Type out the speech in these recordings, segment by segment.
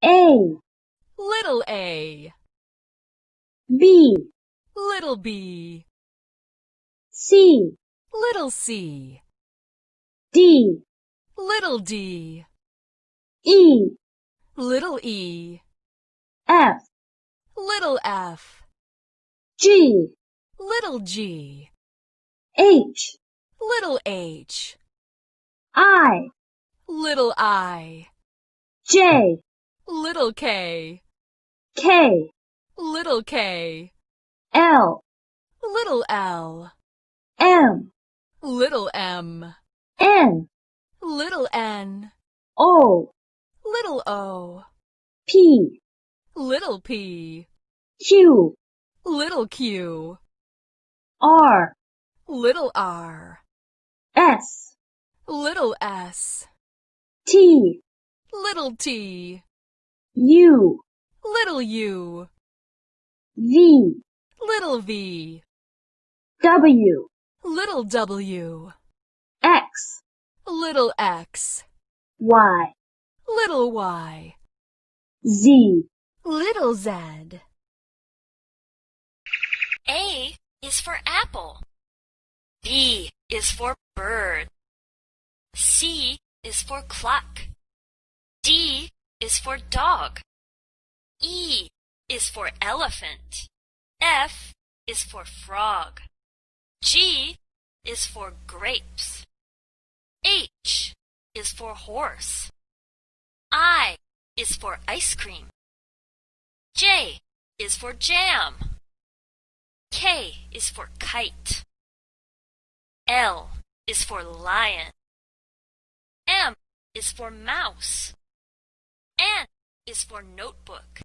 A, little a, B, little b, C, little c, D, little d, E, little e, F, little f, G, little g, H, little h, I, little I, J, little k, K, little k, L, little l, M, little m, N, little n, O, little o, P, little p, Q, little q, R, little r, S, little s, T, little t, U, little u, V, little v, W, little w, X, little x, Y, little y, Z. little z. A is for apple. B is for bird. C is for clock. D is for dog. E is for elephant. F is for frog. G is for grapes. H is for horse. I is for ice cream. J is for jam. K is for kite. L is for lion. M is for mouse. N is for notebook.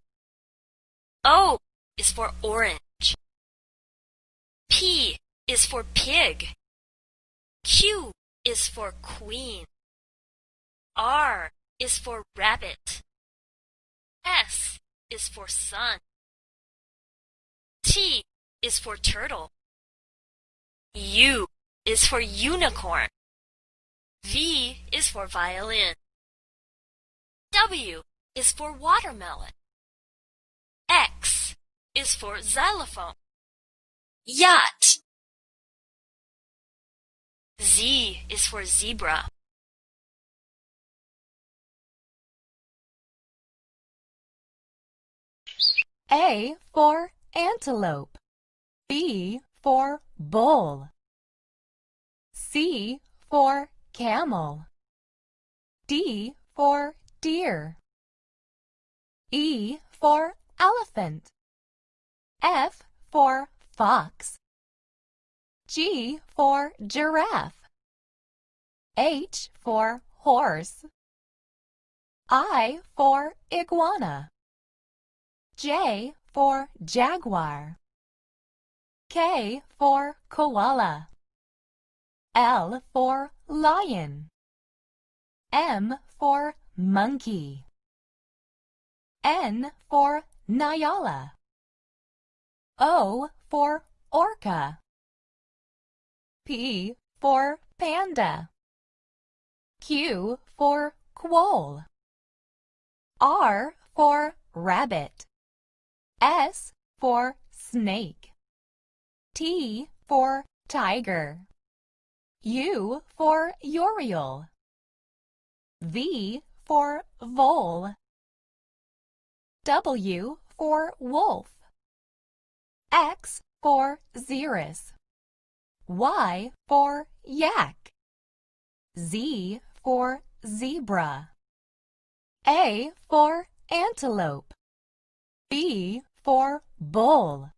O is for orange. P is for pig. Q is for queen. R is for rabbit. S is for sun. T is for turtle. U is for unicorn. V is for violin. W is for watermelon. X is for xylophone. Yacht. Z is for zebra. A for antelope. B for bull. C for camel. D for deer. E for elephant. F for fox. G for giraffe. H for horse. I for iguana. J for jaguar. K for koala. L for lion. M for monkey. N for Nyala. O for orca. P for panda. Q for quoll. R for rabbit. S for snake. T for tiger. U for Uriel. V for vole. W for wolf. X for xeris. Y for yak. Z for zebra. A for antelope. B for bull.